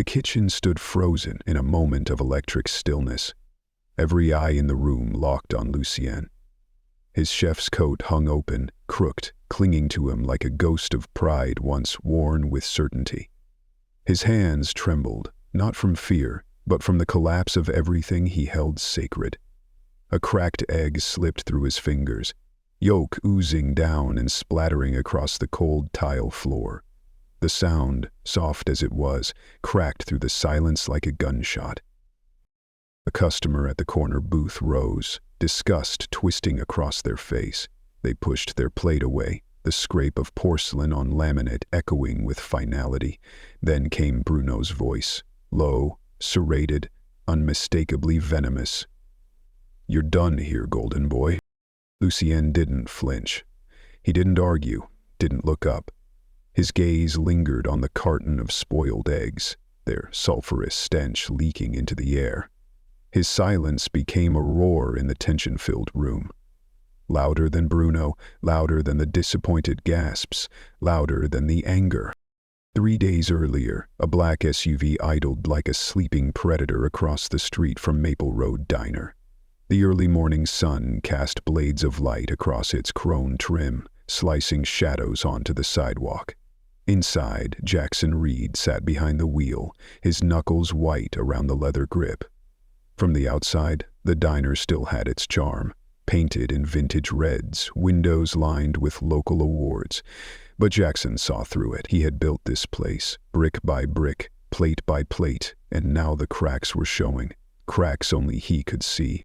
kitchen stood frozen in a moment of electric stillness. Every eye in the room locked on Lucien. His chef's coat hung open, crooked, clinging to him like a ghost of pride once worn with certainty. His hands trembled, not from fear, but from the collapse of everything he held sacred. A cracked egg slipped through his fingers, yolk oozing down and splattering across the cold tile floor. The sound, soft as it was, cracked through the silence like a gunshot. A customer at the corner booth rose, disgust twisting across their face. They pushed their plate away, the scrape of porcelain on laminate echoing with finality. Then came Bruno's voice, low, serrated, unmistakably venomous. "You're done here, golden boy." Lucien didn't flinch. He didn't argue, didn't look up. His gaze lingered on the carton of spoiled eggs, their sulphurous stench leaking into the air. His silence became a roar in the tension-filled room. Louder than Bruno, louder than the disappointed gasps, louder than the anger. 3 days earlier, a black SUV idled like a sleeping predator across the street from Maple Road Diner. The early morning sun cast blades of light across its chrome trim, slicing shadows onto the sidewalk. Inside, Jackson Reed sat behind the wheel, his knuckles white around the leather grip. From the outside, the diner still had its charm, painted in vintage reds, windows lined with local awards. But Jackson saw through it. He had built this place, brick by brick, plate by plate, and now the cracks were showing, cracks only he could see.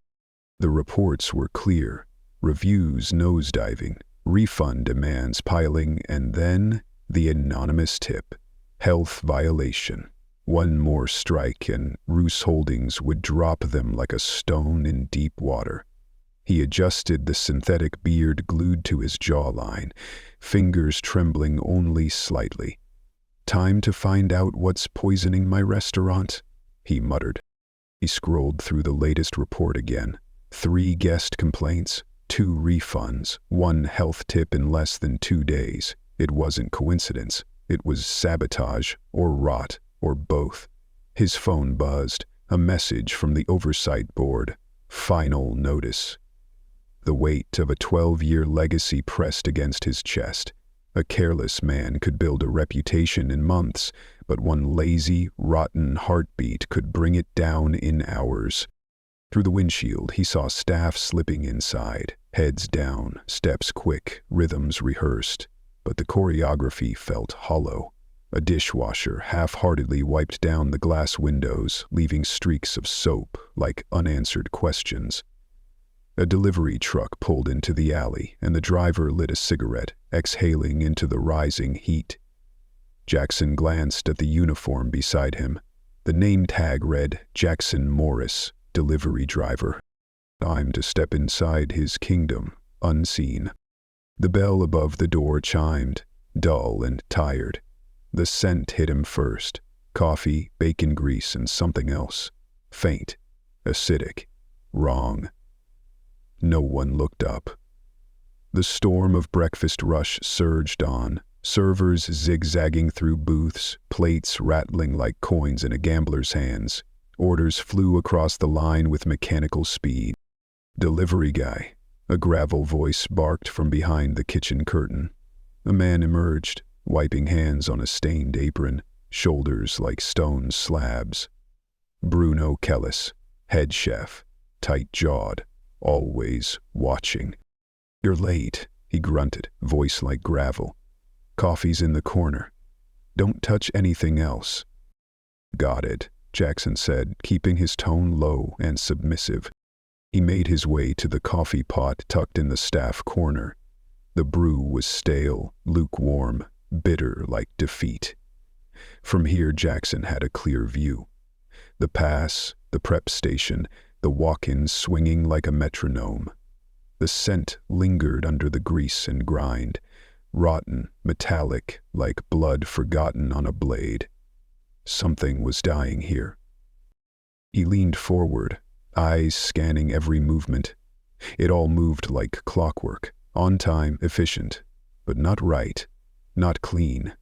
The reports were clear, reviews nosediving, refund demands piling, and then the anonymous tip, health violation. One more strike and Roos Holdings would drop them like a stone in deep water. He adjusted the synthetic beard glued to his jawline, fingers trembling only slightly. "Time to find out what's poisoning my restaurant," he muttered. He scrolled through the latest report again. 3 guest complaints, 2 refunds, 1 health tip in less than 2 days. It wasn't coincidence. It was sabotage, or rot, or both. His phone buzzed, a message from the oversight board. Final notice. The weight of a 12-year legacy pressed against his chest. A careless man could build a reputation in months, but one lazy, rotten heartbeat could bring it down in hours. Through the windshield, he saw staff slipping inside, heads down, steps quick, rhythms rehearsed. But the choreography felt hollow. A dishwasher half-heartedly wiped down the glass windows, leaving streaks of soap like unanswered questions. A delivery truck pulled into the alley, and the driver lit a cigarette, exhaling into the rising heat. Jackson glanced at the uniform beside him. The name tag read, "Jackson Morris, delivery driver." Time to step inside his kingdom, unseen. The bell above the door chimed, dull and tired. The scent hit him first. Coffee, bacon grease, and something else. Faint. Acidic. Wrong. No one looked up. The storm of breakfast rush surged on, servers zigzagging through booths, plates rattling like coins in a gambler's hands. Orders flew across the line with mechanical speed. "Delivery guy," a gravel voice barked from behind the kitchen curtain. A man emerged, wiping hands on a stained apron, shoulders like stone slabs. Bruno Kellis, head chef, tight-jawed, always watching. "You're late," he grunted, voice like gravel. "Coffee's in the corner. Don't touch anything else." "Got it," Jackson said, keeping his tone low and submissive. He made his way to the coffee pot tucked in the staff corner. The brew was stale, lukewarm, bitter like defeat. From here, Jackson had a clear view. The pass, the prep station, the walk-ins swinging like a metronome. The scent lingered under the grease and grind, rotten, metallic, like blood forgotten on a blade. Something was dying here. He leaned forward, eyes scanning every movement. It all moved like clockwork, on time, efficient, but not right, not clean.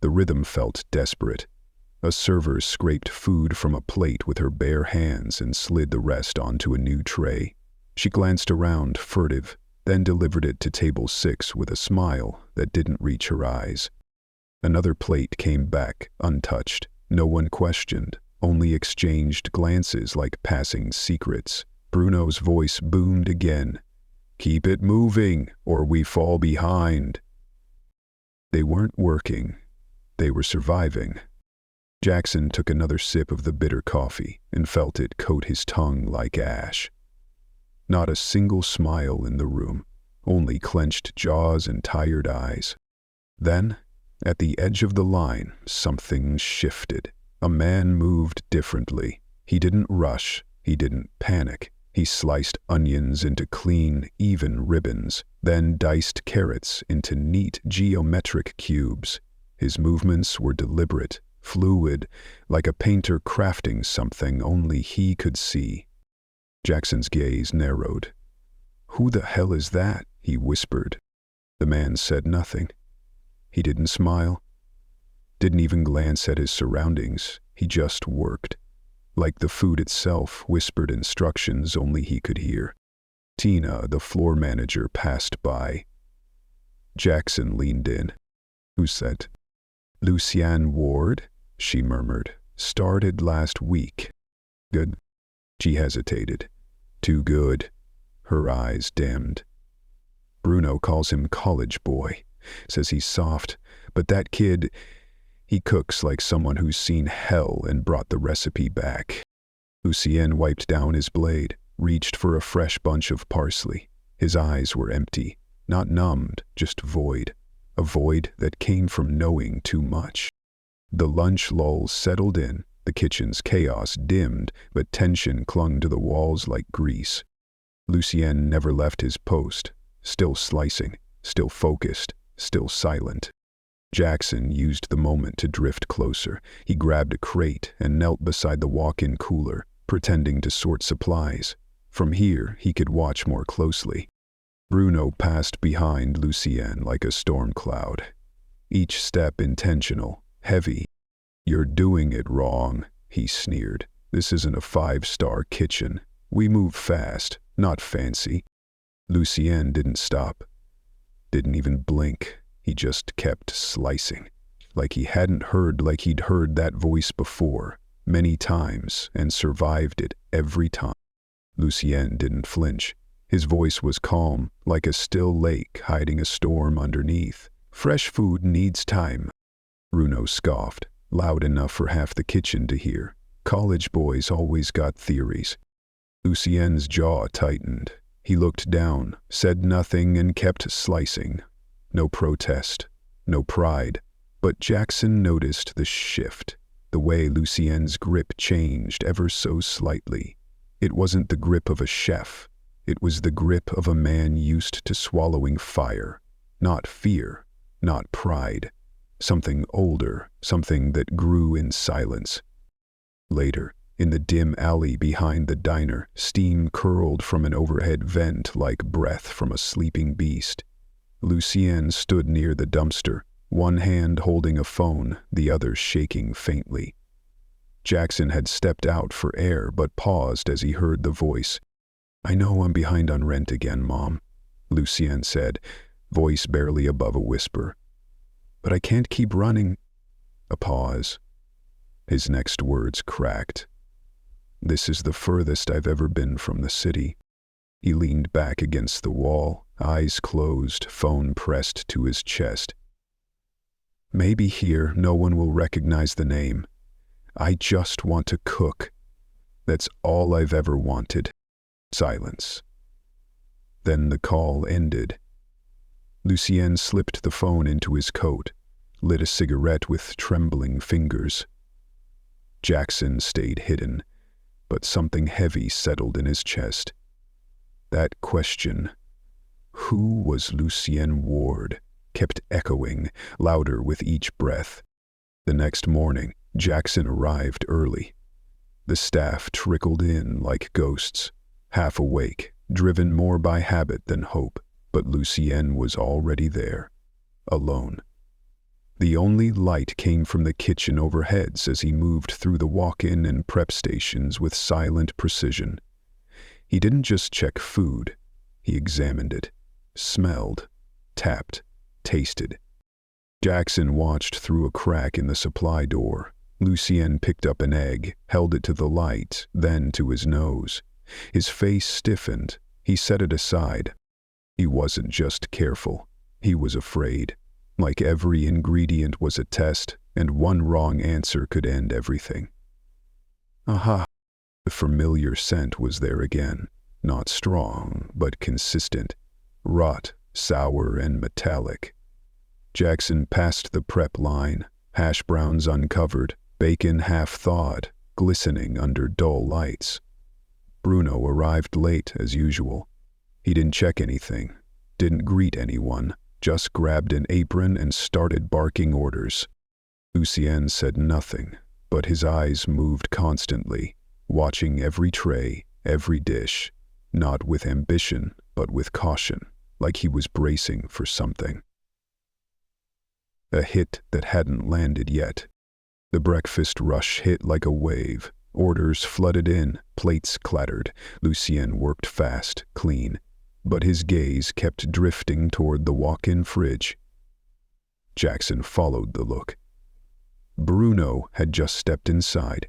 The rhythm felt desperate. A server scraped food from a plate with her bare hands and slid the rest onto a new tray. She glanced around, furtive, then delivered it to table 6 with a smile that didn't reach her eyes. Another plate came back, untouched. No one questioned, only exchanged glances like passing secrets. Bruno's voice boomed again. "Keep it moving, or we fall behind." They weren't working. They were surviving. Jackson took another sip of the bitter coffee and felt it coat his tongue like ash. Not a single smile in the room, only clenched jaws and tired eyes. Then, at the edge of the line, something shifted. A man moved differently. He didn't rush. He didn't panic. He sliced onions into clean, even ribbons, then diced carrots into neat geometric cubes. His movements were deliberate, fluid, like a painter crafting something only he could see. Jackson's gaze narrowed. "Who the hell is that?" he whispered. The man said nothing. He didn't smile, didn't even glance at his surroundings. He just worked. Like the food itself, whispered instructions only he could hear. Tina, the floor manager, passed by. Jackson leaned in. "Who's that?" "Lucienne Ward," she murmured. "Started last week." "Good." She hesitated. "Too good." Her eyes dimmed. "Bruno calls him college boy. Says he's soft, but that kid, he cooks like someone who's seen hell and brought the recipe back." Lucien wiped down his blade, reached for a fresh bunch of parsley. His eyes were empty, not numbed, just void. A void that came from knowing too much. The lunch lull settled in, the kitchen's chaos dimmed, but tension clung to the walls like grease. Lucien never left his post, still slicing, still focused, still silent. Jackson used the moment to drift closer. He grabbed a crate and knelt beside the walk-in cooler, pretending to sort supplies. From here, he could watch more closely. Bruno passed behind Lucien like a storm cloud. Each step intentional, heavy. "You're doing it wrong," he sneered. "This isn't a 5-star kitchen. We move fast, not fancy." Lucien didn't stop. Didn't even blink. He just kept slicing. Like he'd heard that voice before, many times, and survived it every time. Lucien didn't flinch. His voice was calm, like a still lake hiding a storm underneath. "Fresh food needs time." Bruno scoffed, loud enough for half the kitchen to hear. "College boys always got theories." Lucien's jaw tightened. He looked down, said nothing, and kept slicing. No protest, no pride. But Jackson noticed the shift, the way Lucien's grip changed ever so slightly. It wasn't the grip of a chef. It was the grip of a man used to swallowing fire. Not fear, not pride. Something older, something that grew in silence. Later, in the dim alley behind the diner, steam curled from an overhead vent like breath from a sleeping beast. Lucien stood near the dumpster, one hand holding a phone, the other shaking faintly. Jackson had stepped out for air but paused as he heard the voice. "I know I'm behind on rent again, Mom," Lucien said, voice barely above a whisper. "But I can't keep running." A pause. His next words cracked. "This is the furthest I've ever been from the city." He leaned back against the wall, eyes closed, phone pressed to his chest. "Maybe here no one will recognize the name. I just want to cook. That's all I've ever wanted." Silence. Then the call ended. Lucien slipped the phone into his coat, lit a cigarette with trembling fingers. Jackson stayed hidden, but something heavy settled in his chest. That question, who was Lucien Ward, kept echoing, louder with each breath. The next morning, Jackson arrived early. The staff trickled in like ghosts, half awake, driven more by habit than hope, but Lucien was already there, alone. The only light came from the kitchen overheads as he moved through the walk-in and prep stations with silent precision. He didn't just check food, he examined it, smelled, tapped, tasted. Jackson watched through a crack in the supply door. Lucien picked up an egg, held it to the light, then to his nose. His face stiffened. He set it aside. He wasn't just careful. He was afraid. Like every ingredient was a test, and one wrong answer could end everything. Aha! The familiar scent was there again. Not strong, but consistent. Rot, sour, and metallic. Jackson passed the prep line. Hash browns uncovered, bacon half-thawed, glistening under dull lights. Bruno arrived late as usual. He didn't check anything, didn't greet anyone, just grabbed an apron and started barking orders. Lucien said nothing, but his eyes moved constantly, watching every tray, every dish, not with ambition, but with caution, like he was bracing for something. A hit that hadn't landed yet. The breakfast rush hit like a wave. Orders flooded in, plates clattered. Lucien worked fast, clean, but his gaze kept drifting toward the walk-in fridge. Jackson followed the look. Bruno had just stepped inside.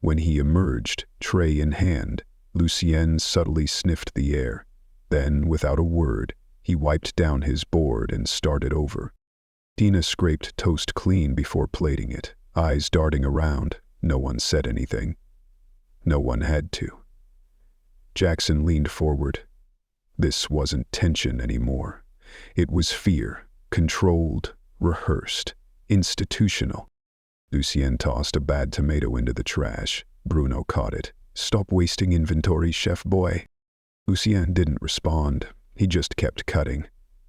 When he emerged, tray in hand, Lucien subtly sniffed the air. Then, without a word, he wiped down his board and started over. Tina scraped toast clean before plating it, eyes darting around. No one said anything. No one had to. Jackson leaned forward. This wasn't tension anymore. It was fear, controlled, rehearsed, institutional. Lucien tossed a bad tomato into the trash. Bruno caught it. "Stop wasting inventory, chef boy." Lucien didn't respond. He just kept cutting.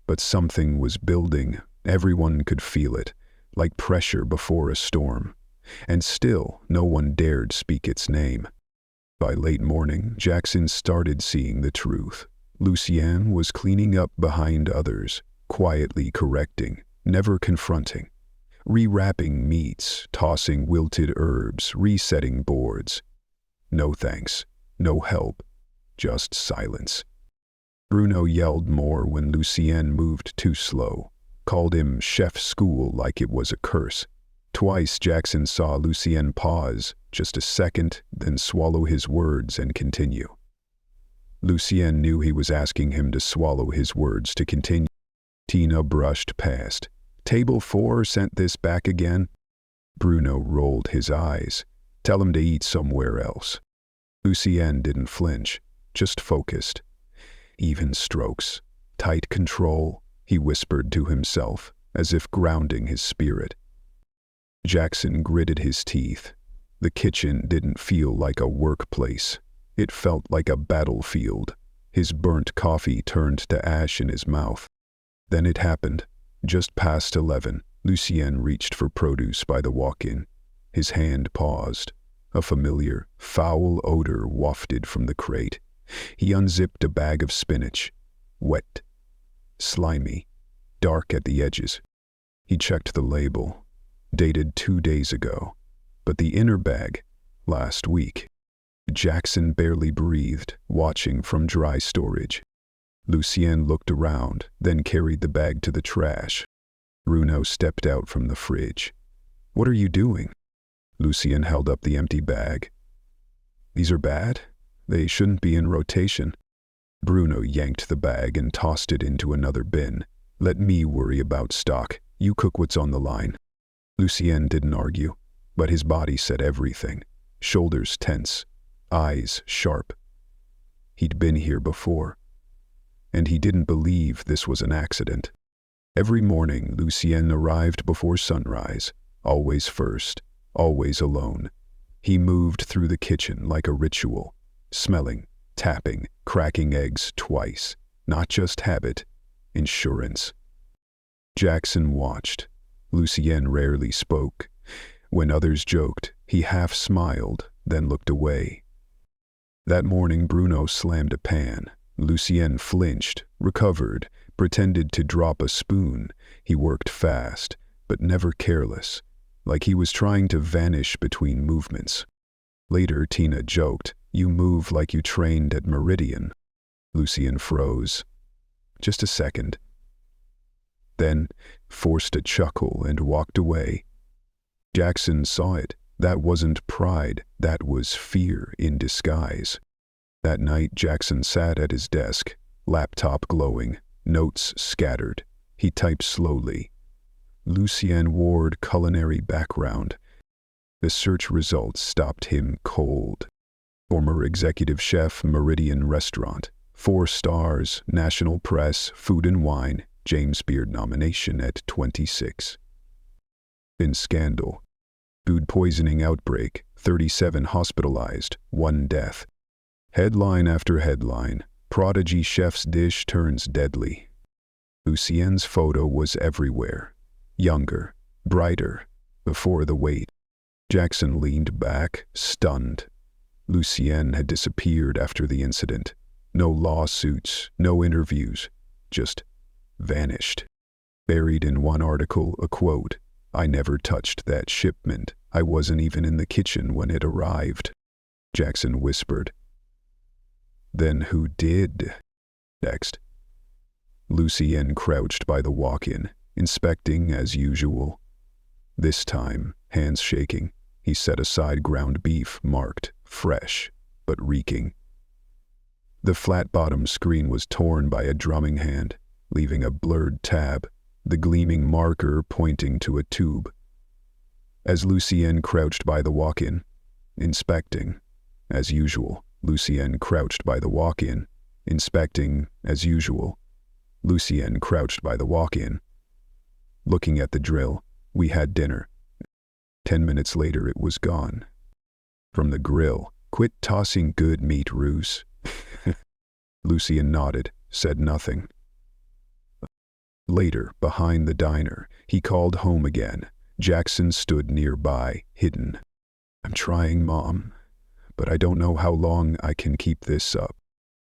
But something was building. Everyone could feel it, like pressure before a storm. And still, no one dared speak its name. By late morning, Jackson started seeing the truth. Lucien was cleaning up behind others, quietly correcting, never confronting. Rewrapping meats, tossing wilted herbs, resetting boards. No thanks, no help, just silence. Bruno yelled more when Lucien moved too slow, called him chef school like it was a curse. Twice Jackson saw Lucien pause, just a second, then swallow his words and continue. Lucien knew he was asking him to swallow his words to continue. Tina brushed past. "Table 4 sent this back again?" Bruno rolled his eyes. "Tell him to eat somewhere else." Lucien didn't flinch, just focused. Even strokes, tight control, he whispered to himself, as if grounding his spirit. Jackson gritted his teeth. The kitchen didn't feel like a workplace. It felt like a battlefield. His burnt coffee turned to ash in his mouth. Then it happened. Just past 11, Lucien reached for produce by the walk-in. His hand paused. A familiar, foul odor wafted from the crate. He unzipped a bag of spinach. Wet, slimy, dark at the edges. He checked the label. Dated 2 days ago. But the inner bag, last week. Jackson barely breathed, watching from dry storage. Lucien looked around, then carried the bag to the trash. Bruno stepped out from the fridge. "What are you doing?" Lucien held up the empty bag. "These are bad? They shouldn't be in rotation." Bruno yanked the bag and tossed it into another bin. "Let me worry about stock. You cook what's on the line." Lucien didn't argue, but his body said everything. Shoulders tense, eyes sharp. He'd been here before. And he didn't believe this was an accident. Every morning, Lucien arrived before sunrise, always first, always alone. He moved through the kitchen like a ritual, smelling, tapping, cracking eggs twice. Not just habit, insurance. Jackson watched. Lucien rarely spoke. When others joked, he half smiled, then looked away. That morning, Bruno slammed a pan. Lucien flinched, recovered, pretended to drop a spoon. He worked fast, but but never careless, like he was trying to vanish between movements. Later, Tina joked, "You move like you trained at Meridian." Lucien froze. Just a second. Then forced a chuckle and walked away. Jackson saw it. That wasn't pride, that was fear in disguise. That night, Jackson sat at his desk, laptop glowing, notes scattered. He typed slowly. Lucien Ward, culinary background. The search results stopped him cold. Former executive chef, Meridian Restaurant. 4 stars, national press, food and wine, James Beard nomination at 26. In scandal. Food poisoning outbreak, 37 hospitalized, 1 death. Headline after headline, prodigy chef's dish turns deadly. Lucien's photo was everywhere. Younger, brighter, before the wait. Jackson leaned back, stunned. Lucien had disappeared after the incident. No lawsuits, no interviews, just vanished. Buried in one article, a quote, "I never touched that shipment. I wasn't even in the kitchen when it arrived." Jackson whispered. "Then who did?" Next. Lucien crouched by the walk-in, inspecting as usual. This time, hands shaking, he set aside ground beef marked fresh, but reeking. The flat-bottom screen was torn by a drumming hand, leaving a blurred tab, the gleaming marker pointing to a tube. As Lucien crouched by the walk-in, inspecting, as usual, Lucien crouched by the walk-in, inspecting, as usual. Lucien crouched by the walk-in. Looking at the drill, we had dinner. 10 minutes later it was gone. From the grill, "Quit tossing good meat, Roos." Lucien nodded, said nothing. Later, behind the diner, he called home again. Jackson stood nearby, hidden. "I'm trying, Mom, but I don't know how long I can keep this up."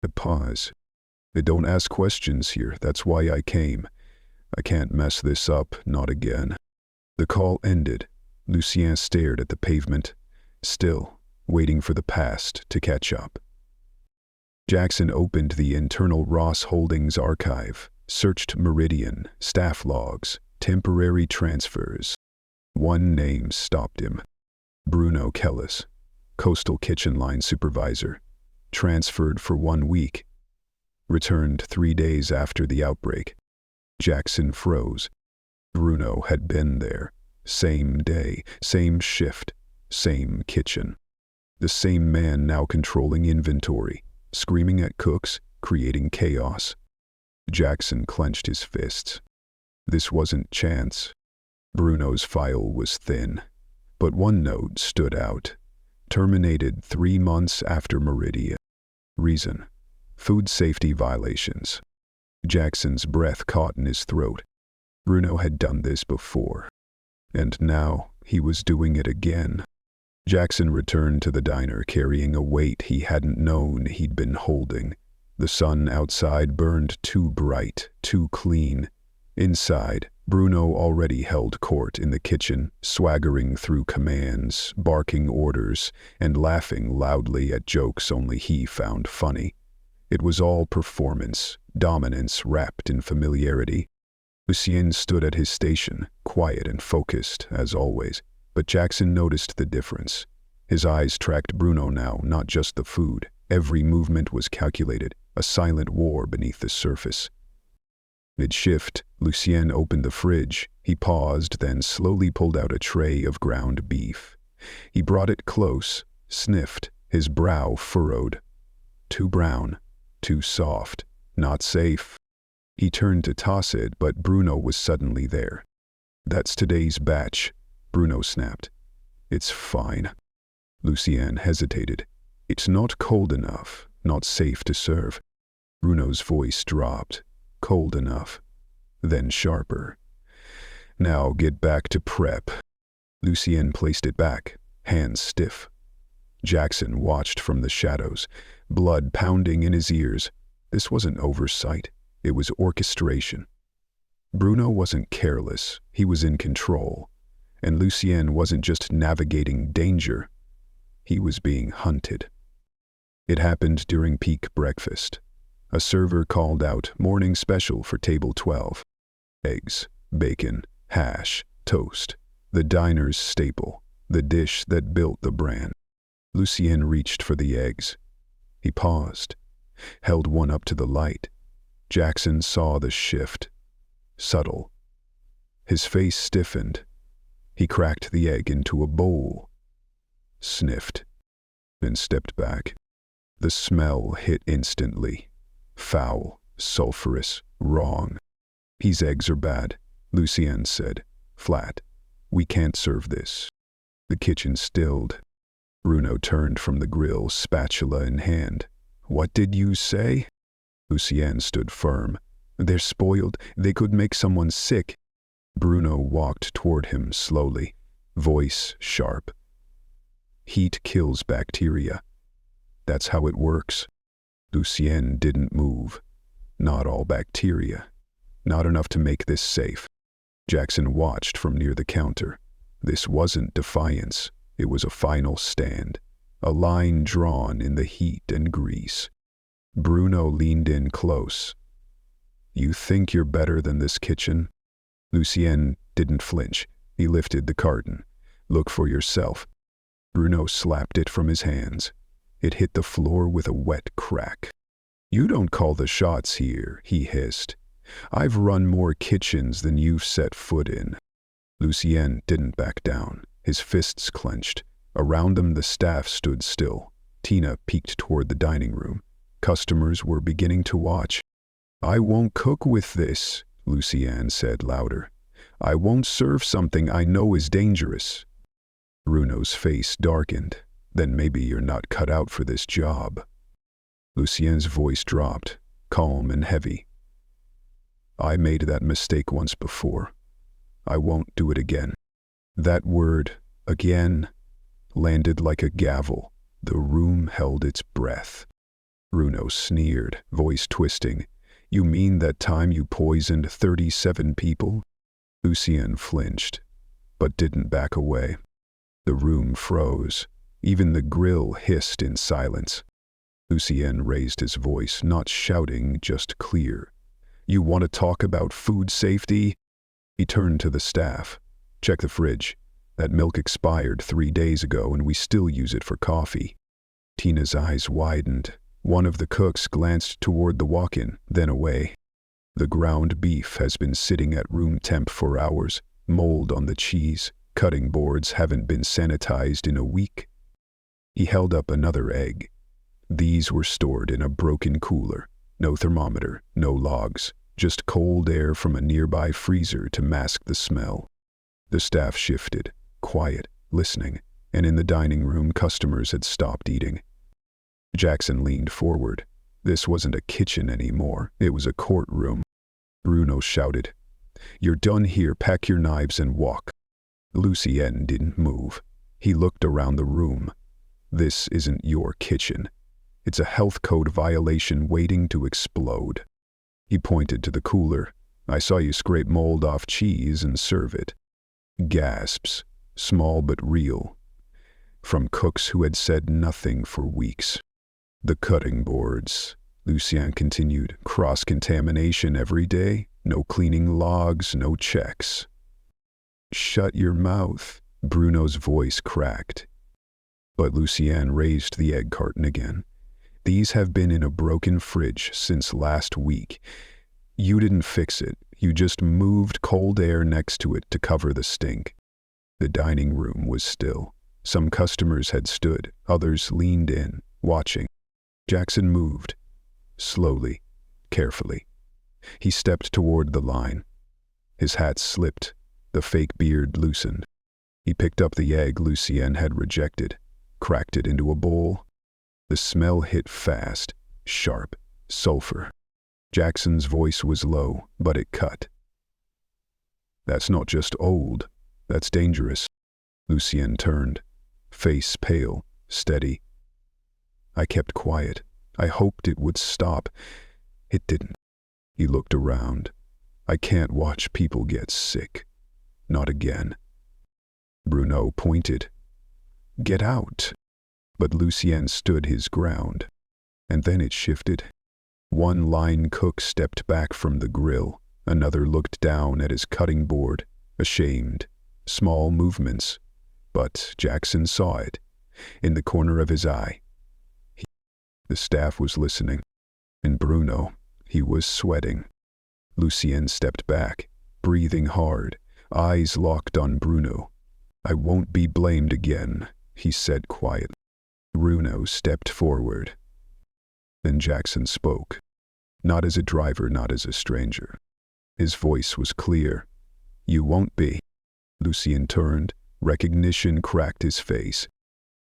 A pause. "They don't ask questions here, that's why I came. I can't mess this up, not again." The call ended. Lucien stared at the pavement, still, waiting for the past to catch up. Jackson opened the internal Ross Holdings archive, searched Meridian, staff logs, temporary transfers. One name stopped him. Bruno Kellis, Coastal Kitchen Line Supervisor, transferred for 1 week. Returned 3 days after the outbreak. Jackson froze. Bruno had been there. Same day, same shift, same kitchen. The same man now controlling inventory, screaming at cooks, creating chaos. Jackson clenched his fists. This wasn't chance. Bruno's file was thin, but one note stood out. Terminated 3 months after Meridian. Reason: food safety violations. Jackson's breath caught in his throat. Bruno had done this before, and now he was doing it again. Jackson returned to the diner carrying a weight he hadn't known he'd been holding. The sun outside burned too bright, too clean. Inside, Bruno already held court in the kitchen, swaggering through commands, barking orders, and laughing loudly at jokes only he found funny. It was all performance, dominance wrapped in familiarity. Lucien stood at his station, quiet and focused, as always, but Jackson noticed the difference. His eyes tracked Bruno now, not just the food. Every movement was calculated, a silent war beneath the surface. Mid-shift, Lucien opened the fridge. He paused, then slowly pulled out a tray of ground beef. He brought it close, sniffed, his brow furrowed. Too brown, too soft, not safe. He turned to toss it, but Bruno was suddenly there. "That's today's batch," Bruno snapped. "It's fine." Lucien hesitated. "It's not cold enough, not safe to serve." Bruno's voice dropped. "Cold enough." Then sharper. "Now get back to prep." Lucien placed it back, hands stiff. Jackson watched from the shadows, blood pounding in his ears. This wasn't oversight. It was orchestration. Bruno wasn't careless, he was in control. And Lucien wasn't just navigating danger, he was being hunted. It happened during peak breakfast. A server called out morning special for table 12. Eggs, bacon, hash, toast. The diner's staple, the dish that built the brand. Lucien reached for the eggs. He paused, held one up to the light. Jackson saw the shift. Subtle. His face stiffened. He cracked the egg into a bowl, sniffed, and stepped back. The smell hit instantly. Foul, sulfurous, wrong. "These eggs are bad," Lucien said, flat. "We can't serve this." The kitchen stilled. Bruno turned from the grill, spatula in hand. "What did you say?" Lucien stood firm. "They're spoiled. They could make someone sick." Bruno walked toward him slowly, voice sharp. "Heat kills bacteria. That's how it works." Lucien didn't move. Not all bacteria. Not enough to make this safe. Jackson watched from near the counter. This wasn't defiance. It was a final stand. A line drawn in the heat and grease. Bruno leaned in close. "You think you're better than this kitchen?" Lucien didn't flinch. He lifted the carton. "Look for yourself." Bruno slapped it from his hands. It hit the floor with a wet crack. "You don't call the shots here," he hissed. "I've run more kitchens than you've set foot in." Lucien didn't back down. His fists clenched. Around them the staff stood still. Tina peeked toward the dining room. Customers were beginning to watch. "I won't cook with this," Lucien said louder. "I won't serve something I know is dangerous." Bruno's face darkened. "Then maybe you're not cut out for this job." Lucien's voice dropped, calm and heavy. "I made that mistake once before. I won't do it again." That word, again, landed like a gavel. The room held its breath. Bruno sneered, voice twisting. "You mean that time you poisoned 37 people?" Lucien flinched, but didn't back away. The room froze. Even the grill hissed in silence. Lucien raised his voice, not shouting, just clear. "You want to talk about food safety?" He turned to the staff. "Check the fridge. That milk expired 3 days ago and we still use it for coffee." Tina's eyes widened. One of the cooks glanced toward the walk-in, then away. "The ground beef has been sitting at room temp for hours. Mold on the cheese. Cutting boards haven't been sanitized in a week." He held up another egg. These were stored in a broken cooler. No thermometer, no logs. Just cold air from a nearby freezer to mask the smell. The staff shifted, quiet, listening, and in the dining room customers had stopped eating. Jackson leaned forward. This wasn't a kitchen anymore, it was a courtroom. Bruno shouted, "You're done here, pack your knives and walk." Lucien didn't move. He looked around the room. "This isn't your kitchen. It's a health code violation waiting to explode." He pointed to the cooler. "I saw you scrape mold off cheese and serve it." Gasps, small but real, from cooks who had said nothing for weeks. "The cutting boards," Lucien continued, "cross-contamination every day, no cleaning logs, no checks." "Shut your mouth," Bruno's voice cracked. But Lucien raised the egg carton again. "These have been in a broken fridge since last week. You didn't fix it, you just moved cold air next to it to cover the stink." The dining room was still. Some customers had stood, others leaned in, watching. Jackson moved, slowly, carefully. He stepped toward the line. His hat slipped, the fake beard loosened. He picked up the egg Lucien had rejected, cracked it into a bowl. The smell hit fast, sharp, sulfur. Jackson's voice was low, but it cut. "That's not just old, that's dangerous." Lucien turned, face pale, steady. "I kept quiet. I hoped it would stop. It didn't." He looked around. I can't watch people get sick. Not again. Bruno pointed. Get out. But Lucien stood his ground. And then it shifted. One line cook stepped back from the grill. Another looked down at his cutting board, ashamed. Small movements. But Jackson saw it. In the corner of his eye. The staff was listening. And Bruno, he was sweating. Lucien stepped back, breathing hard, eyes locked on Bruno. I won't be blamed again, he said quietly. Bruno stepped forward. Then Jackson spoke. Not as a driver, not as a stranger. His voice was clear. You won't be. Lucien turned. Recognition cracked his face.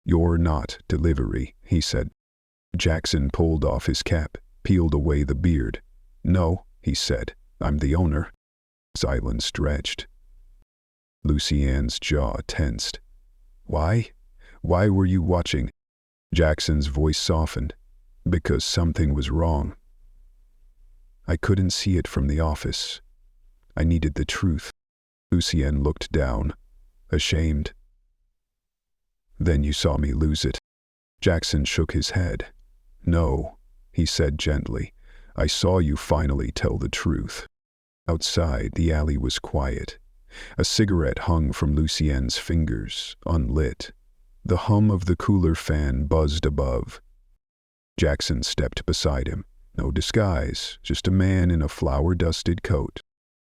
You're not delivery, he said. Jackson pulled off his cap, peeled away the beard. No, he said. I'm the owner. Silence stretched. Lucien's jaw tensed. Why? Why were you watching? Jackson's voice softened. Because something was wrong. I couldn't see it from the office. I needed the truth. Lucien looked down, ashamed. Then you saw me lose it. Jackson shook his head. No, he said gently. I saw you finally tell the truth. Outside, the alley was quiet. A cigarette hung from Lucien's fingers, unlit. The hum of the cooler fan buzzed above. Jackson stepped beside him. No disguise, just a man in a flour-dusted coat.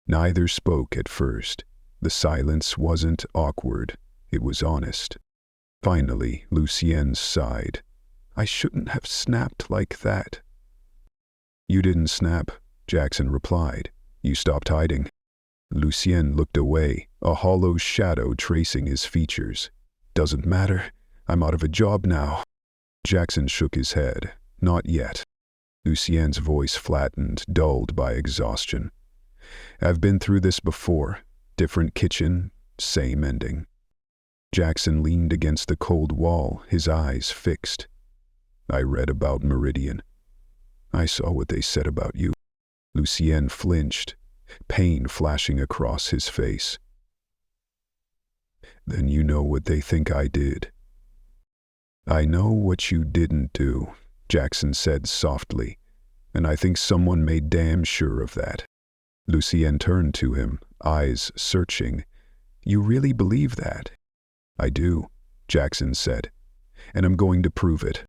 Neither spoke at first. The silence wasn't awkward. It was honest. Finally, Lucien sighed. I shouldn't have snapped like that. You didn't snap, Jackson replied. You stopped hiding. Lucien looked away, a hollow shadow tracing his features. Doesn't matter. I'm out of a job now. Jackson shook his head. Not yet. Lucien's voice flattened, dulled by exhaustion. I've been through this before. Different kitchen, same ending. Jackson leaned against the cold wall, his eyes fixed. I read about Meridian. I saw what they said about you. Lucien flinched, pain flashing across his face. Then you know what they think I did. I know what you didn't do, Jackson said softly, and I think someone made damn sure of that. Lucien turned to him, eyes searching. You really believe that? I do, Jackson said, and I'm going to prove it.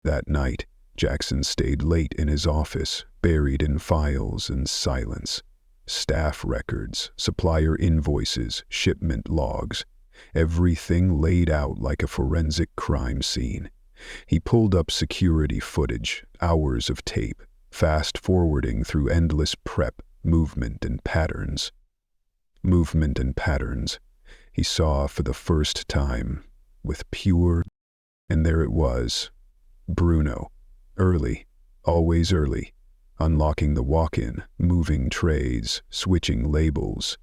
That night, Jackson stayed late in his office, buried in files and silence. Staff records, supplier invoices, shipment logs, everything laid out like a forensic crime scene. He pulled up security footage, hours of tape, fast-forwarding through endless prep, movement and patterns. Movement and patterns he saw for the first time, with pure... And there it was, Bruno, early, always early, unlocking the walk-in, moving trays, switching labels.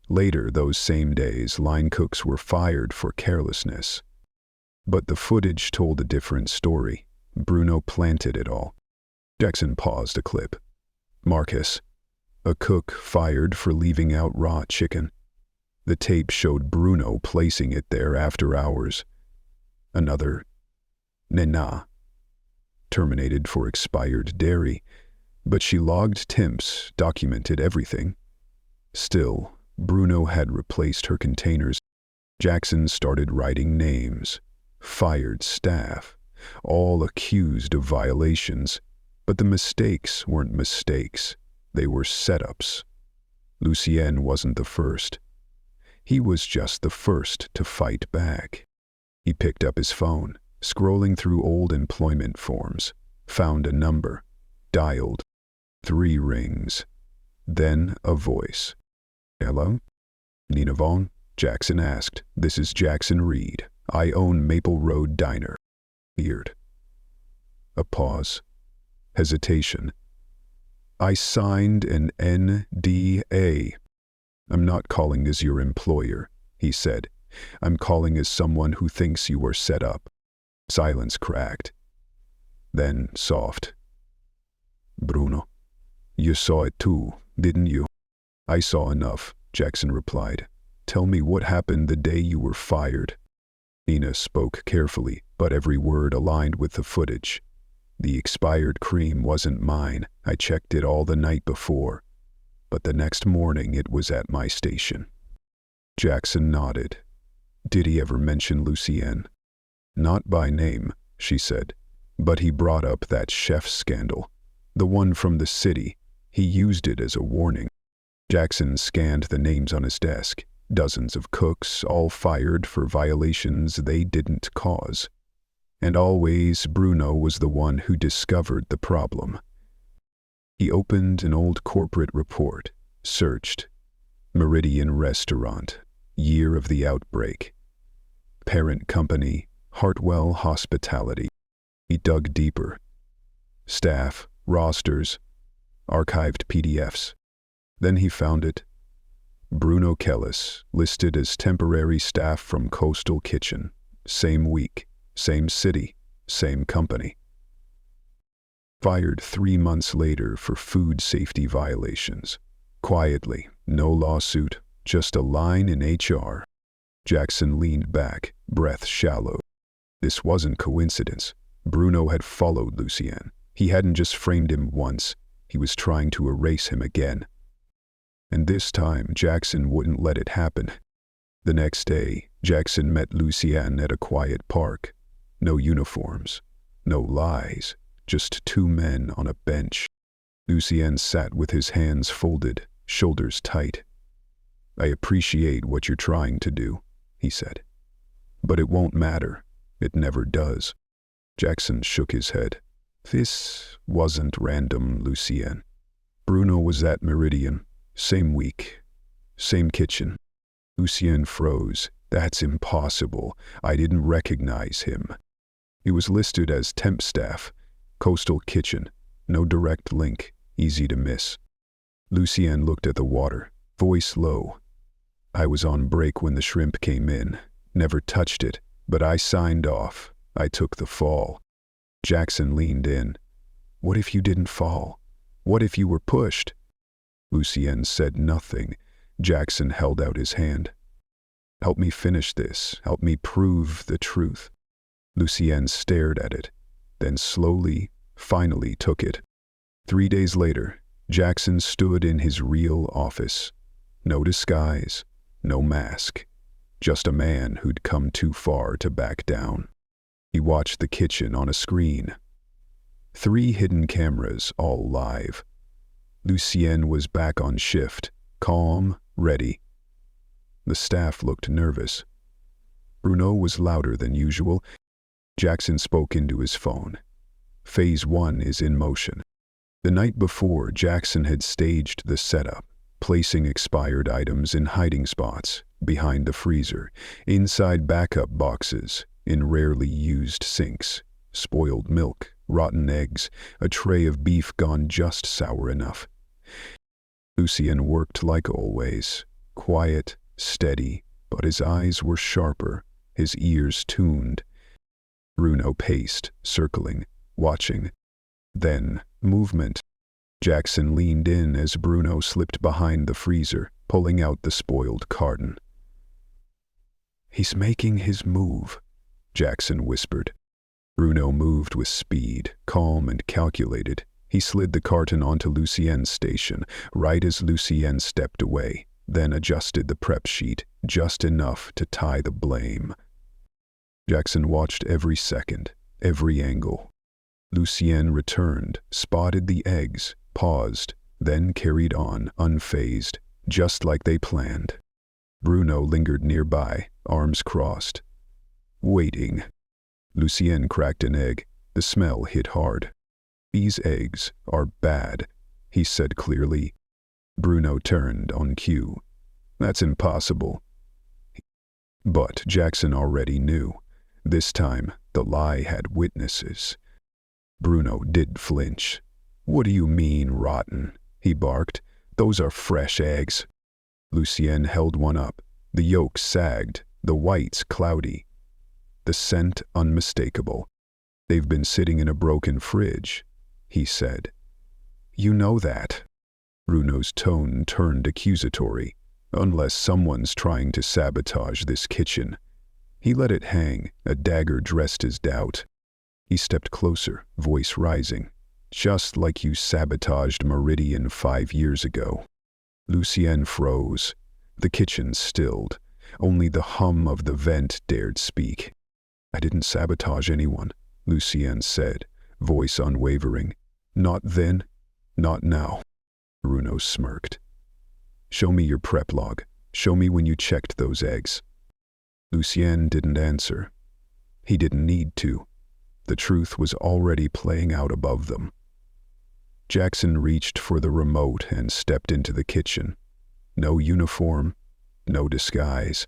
Later those same days, line cooks were fired for carelessness. But the footage told a different story. Bruno planted it all. Jackson paused a clip. Marcus, a cook fired for leaving out raw chicken. The tape showed Bruno placing it there after hours. Another, Nena, terminated for expired dairy, but she logged temps, documented everything. Still, Bruno had replaced her containers. Jackson started writing names, fired staff, all accused of violations, but the mistakes weren't mistakes. They were setups. Lucien wasn't the first. He was just the first to fight back. He picked up his phone, scrolling through old employment forms, found a number, dialed. 3 rings. Then a voice. Hello? Nina Vaughn? Jackson asked. This is Jackson Reed. I own Maple Road Diner. Weird. A pause. Hesitation. I signed an NDA. I'm not calling as your employer, he said. I'm calling as someone who thinks you were set up. Silence cracked. Then soft. Bruno, you saw it too, didn't you? I saw enough, Jackson replied. Tell me what happened the day you were fired. Nina spoke carefully, but every word aligned with the footage. The expired cream wasn't mine. I checked it all the night before. But the next morning it was at my station. Jackson nodded. Did he ever mention Lucienne? Not by name, she said, but he brought up that chef scandal. The one from the city. He used it as a warning. Jackson scanned the names on his desk. Dozens of cooks, all fired for violations they didn't cause. And always Bruno was the one who discovered the problem. He opened an old corporate report, searched. Meridian Restaurant, year of the outbreak. Parent company, Hartwell Hospitality. He dug deeper. Staff, rosters, archived PDFs. Then he found it. Bruno Kellis, listed as temporary staff from Coastal Kitchen. Same week, same city, same company. Fired 3 months later for food safety violations. Quietly, no lawsuit, just a line in HR. Jackson leaned back, breath shallow. This wasn't coincidence. Bruno had followed Lucienne. He hadn't just framed him once. He was trying to erase him again. And this time, Jackson wouldn't let it happen. The next day, Jackson met Lucienne at a quiet park. No uniforms, no lies, just 2 men on a bench. Lucienne sat with his hands folded, shoulders tight. I appreciate what you're trying to do, he said. But it won't matter. It never does. Jackson shook his head. This wasn't random, Lucienne. Bruno was at Meridian. Same week. Same kitchen. Lucienne froze. That's impossible. I didn't recognize him. He was listed as temp staff. Coastal Kitchen. No direct link. Easy to miss. Lucienne looked at the water. Voice low. I was on break when the shrimp came in. Never touched it, but I signed off. I took the fall. Jackson leaned in. What if you didn't fall? What if you were pushed? Lucienne said nothing. Jackson held out his hand. Help me finish this. Help me prove the truth. Lucienne stared at it, then slowly, finally took it. 3 days later, Jackson stood in his real office. No disguise, no mask. Just a man who'd come too far to back down. He watched the kitchen on a screen. 3 hidden cameras, all live. Lucienne was back on shift, calm, ready. The staff looked nervous. Bruno was louder than usual. Jackson spoke into his phone. Phase 1 is in motion. The night before, Jackson had staged the setup, placing expired items in hiding spots, behind the freezer, inside backup boxes, in rarely used sinks, spoiled milk, rotten eggs, a tray of beef gone just sour enough. Lucienne worked like always, quiet, steady, but his eyes were sharper, his ears tuned. Bruno paced, circling, watching. Then, movement. Jackson leaned in as Bruno slipped behind the freezer, pulling out the spoiled carton. He's making his move, Jackson whispered. Bruno moved with speed, calm and calculated. He slid the carton onto Lucienne's station, right as Lucienne stepped away, then adjusted the prep sheet, just enough to tie the blame. Jackson watched every second, every angle. Lucienne returned, spotted the eggs, paused, then carried on, unfazed, just like they planned. Bruno lingered nearby, arms crossed. Waiting. Lucienne cracked an egg. The smell hit hard. These eggs are bad, he said clearly. Bruno turned on cue. That's impossible. But Jackson already knew. This time, the lie had witnesses. Bruno did flinch. What do you mean, rotten? He barked. Those are fresh eggs. Lucienne held one up. The yolk sagged, the whites cloudy. The scent unmistakable. They've been sitting in a broken fridge, he said. You know that. Bruno's tone turned accusatory. Unless someone's trying to sabotage this kitchen. He let it hang, a dagger dressed as doubt. He stepped closer, voice rising. Just like you sabotaged Meridian 5 years ago. Lucien froze. The kitchen stilled. Only the hum of the vent dared speak. I didn't sabotage anyone, Lucien said, voice unwavering. Not then, not now. Bruno smirked. Show me your prep log. Show me when you checked those eggs. Lucien didn't answer. He didn't need to. The truth was already playing out above them. Jackson reached for the remote and stepped into the kitchen. No uniform, no disguise.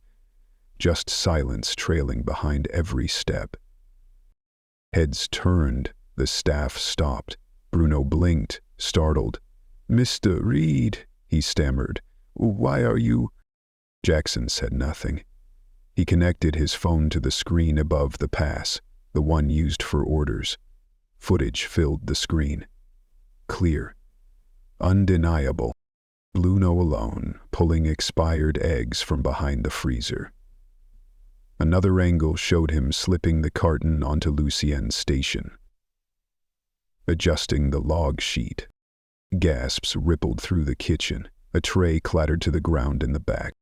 Just silence trailing behind every step. Heads turned, the staff stopped. Bruno blinked, startled. "Mr. Reed," he stammered. "Why are you—" Jackson said nothing. He connected his phone to the screen above the pass, the one used for orders. Footage filled the screen. Clear. Undeniable. Bruno alone, pulling expired eggs from behind the freezer. Another angle showed him slipping the carton onto Lucien's station. Adjusting the log sheet. Gasps rippled through the kitchen. A tray clattered to the ground in the back.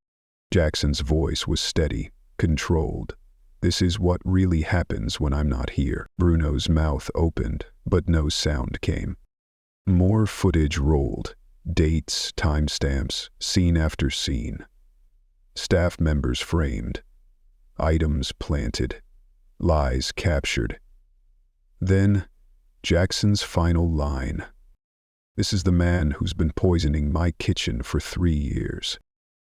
Jackson's voice was steady, controlled. "This is what really happens when I'm not here." Bruno's mouth opened, but no sound came. More footage rolled. Dates, timestamps, scene after scene. Staff members framed. Items planted. Lies captured. Then, Jackson's final line. "This is the man who's been poisoning my kitchen for 3 years."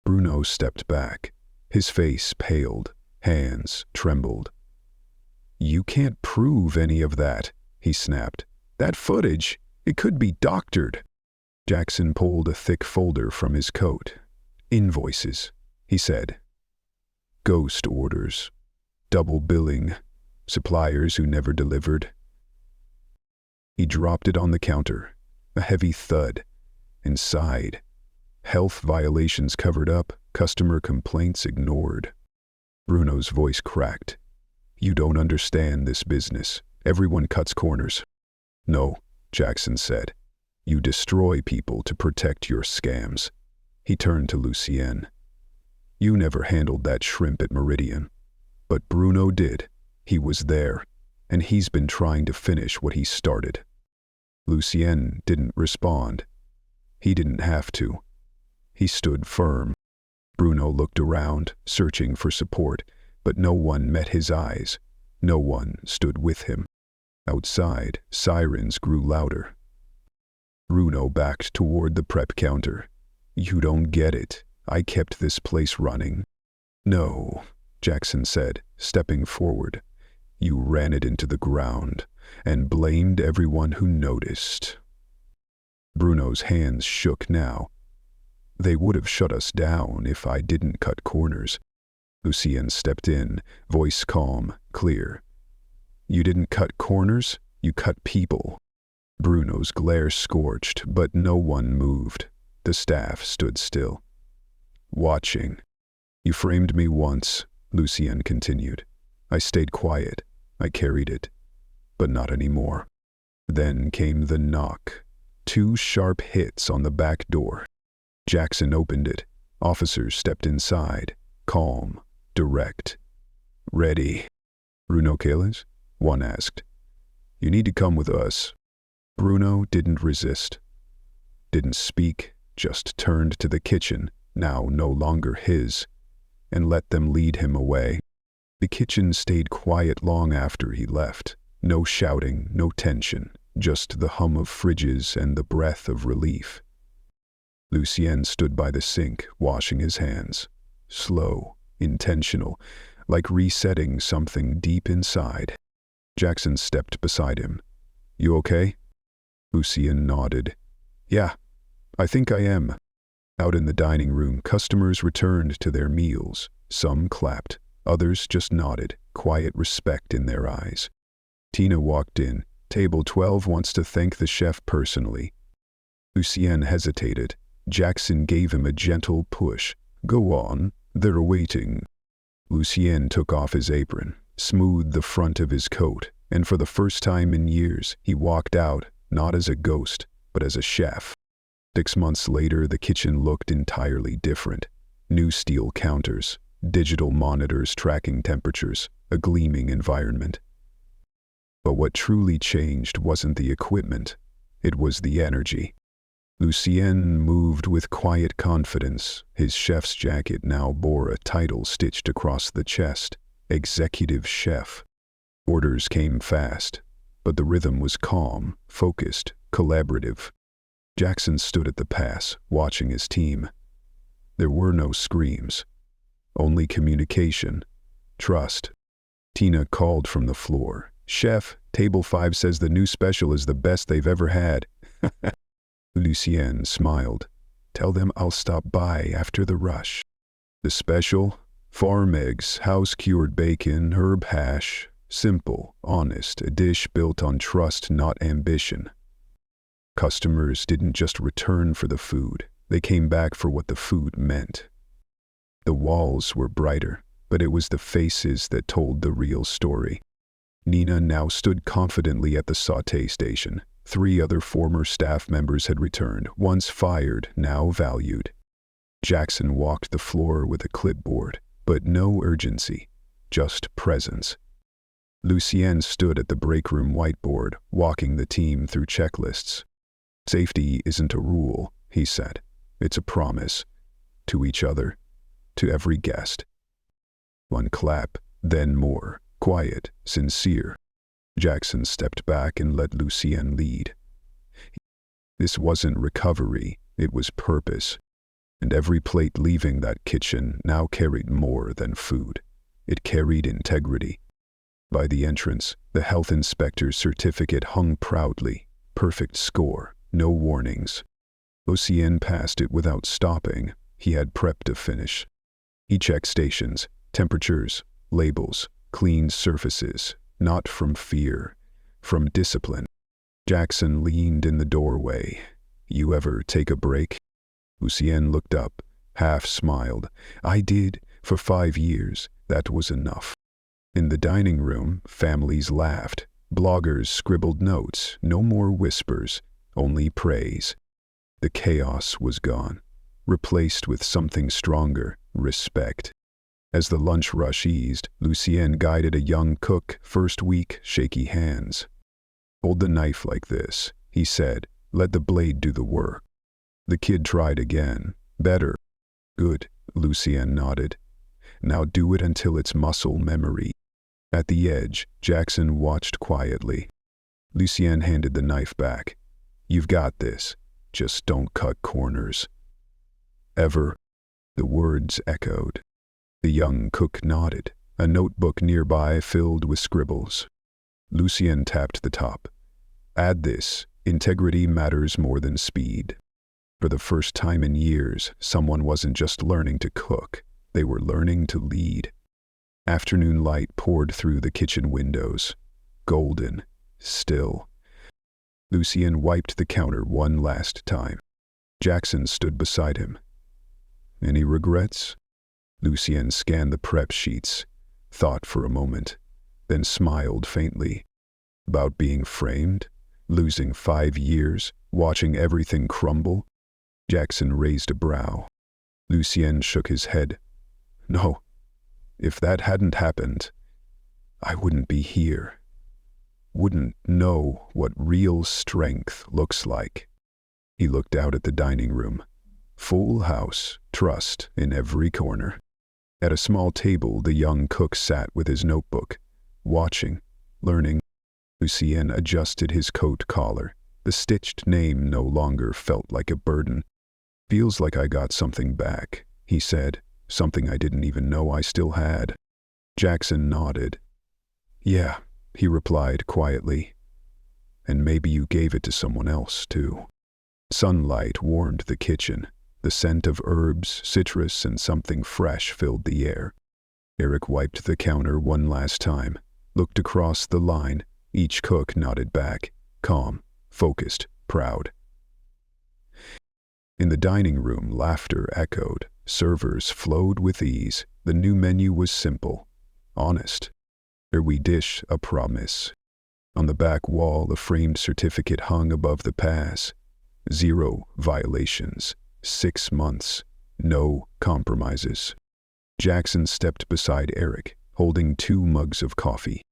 Bruno stepped back. His face paled. Hands trembled. "You can't prove any of that," he snapped. "That footage, it could be doctored." Jackson pulled a thick folder from his coat. "Invoices," he said. "Ghost orders. Double billing. Suppliers who never delivered." He dropped it on the counter. A heavy thud. Inside. Health violations covered up, customer complaints ignored. Bruno's voice cracked. "You don't understand this business. Everyone cuts corners." "No," Jackson said. "You destroy people to protect your scams." He turned to Lucien. "You never handled that shrimp at Meridian. But Bruno did. He was there, and he's been trying to finish what he started." Lucien didn't respond. He didn't have to. He stood firm. Bruno looked around, searching for support, but no one met his eyes. No one stood with him. Outside, sirens grew louder. Bruno backed toward the prep counter. "You don't get it. I kept this place running." "No," Jackson said, stepping forward. "You ran it into the ground and blamed everyone who noticed." Bruno's hands shook now. "They would have shut us down if I didn't cut corners." Lucien stepped in, voice calm, clear. "You didn't cut corners, you cut people." Bruno's glare scorched, but no one moved. The staff stood still. Watching. "You framed me once," Lucien continued. "I stayed quiet. I carried it. But not anymore." Then came the knock. 2 sharp hits on the back door. Jackson opened it. Officers stepped inside. Calm. Direct. "Ready." "Bruno Kalis?" one asked. "You need to come with us." Bruno didn't resist. Didn't speak, just turned to the kitchen, now no longer his, and let them lead him away. The kitchen stayed quiet long after he left. No shouting, no tension, just the hum of fridges and the breath of relief. Lucien stood by the sink, washing his hands. Slow, intentional, like resetting something deep inside. Jackson stepped beside him. "You okay?" Lucien nodded. "Yeah, I think I am." Out in the dining room, customers returned to their meals. Some clapped, others just nodded, quiet respect in their eyes. Tina walked in. "Table 12 wants to thank the chef personally." Lucien hesitated. Jackson gave him a gentle push. "Go on, they're waiting." Lucien took off his apron, smoothed the front of his coat, and for the first time in years, he walked out, not as a ghost, but as a chef. 6 months later, the kitchen looked entirely different. New steel counters, digital monitors tracking temperatures, a gleaming environment. But what truly changed wasn't the equipment, it was the energy. Lucien moved with quiet confidence. His chef's jacket now bore a title stitched across the chest, Executive Chef. Orders came fast, but the rhythm was calm, focused, collaborative. Jackson stood at the pass, watching his team. There were no screams, only communication, trust. Tina called from the floor. "Chef, table 5 says the new special is the best they've ever had." Lucien smiled. "Tell them I'll stop by after the rush." The special? Farm eggs, house-cured bacon, herb hash. Simple, honest, a dish built on trust, not ambition. Customers didn't just return for the food, they came back for what the food meant. The walls were brighter, but it was the faces that told the real story. Nina now stood confidently at the sauté station. 3 other former staff members had returned, once fired, now valued. Jackson walked the floor with a clipboard, but no urgency, just presence. Lucien stood at the break room whiteboard, walking the team through checklists. "Safety isn't a rule," he said. "It's a promise. To each other, to every guest." One clap, then more, quiet, sincere. Jackson stepped back and let Lucien lead. This wasn't recovery, it was purpose. And every plate leaving that kitchen now carried more than food. It carried integrity. By the entrance, the health inspector's certificate hung proudly. Perfect score, no warnings. Lucien passed it without stopping. He had prepped to finish. He checked stations, temperatures, labels, cleaned surfaces, not from fear, from discipline. Jackson leaned in the doorway. "You ever take a break?" Lucien looked up, half smiled. "I did, for 5 years. That was enough." In the dining room, families laughed. Bloggers scribbled notes. No more whispers, only praise. The chaos was gone, replaced with something stronger, respect. As the lunch rush eased, Lucien guided a young cook, first week, shaky hands. "Hold the knife like this," he said. "Let the blade do the work." The kid tried again. "Better." "Good," Lucien nodded. "Now do it until it's muscle memory." At the edge, Jackson watched quietly. Lucien handed the knife back. "You've got this. Just don't cut corners." "Ever?" The words echoed. The young cook nodded, a notebook nearby filled with scribbles. Lucien tapped the top. "Add this. Integrity matters more than speed." For the first time in years, someone wasn't just learning to cook, they were learning to lead. Afternoon light poured through the kitchen windows. Golden, still. Lucien wiped the counter one last time. Jackson stood beside him. "Any regrets?" Lucien scanned the prep sheets, thought for a moment, then smiled faintly. About being framed, losing 5 years, watching everything crumble. Jackson raised a brow. Lucien shook his head. "No, if that hadn't happened, I wouldn't be here. Wouldn't know what real strength looks like." He looked out at the dining room. Full house, trust in every corner. At a small table, the young cook sat with his notebook, watching, learning. Lucien adjusted his coat collar. The stitched name no longer felt like a burden. "Feels like I got something back," he said, "something I didn't even know I still had." Jackson nodded. "Yeah," he replied quietly. "And maybe you gave it to someone else, too." Sunlight warmed the kitchen. The scent of herbs, citrus, and something fresh filled the air. Eric wiped the counter one last time, looked across the line. Each cook nodded back, calm, focused, proud. In the dining room, laughter echoed. Servers flowed with ease. The new menu was simple, honest. Every dish a promise. On the back wall, a framed certificate hung above the pass. 0 violations. 6 months. No compromises. Jackson stepped beside Eric, holding 2 mugs of coffee.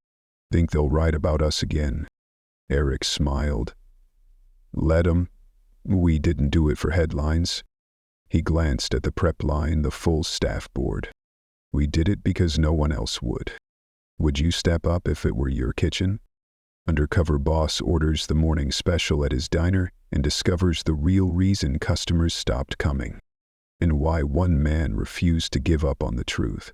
Think they'll write about us again? Eric smiled. Let 'em. We didn't do it for headlines. He glanced at the prep line, the full staff board. We did it because no one else would. Would you step up if it were your kitchen? Undercover boss orders the morning special at his diner and discovers the real reason customers stopped coming, and why one man refused to give up on the truth.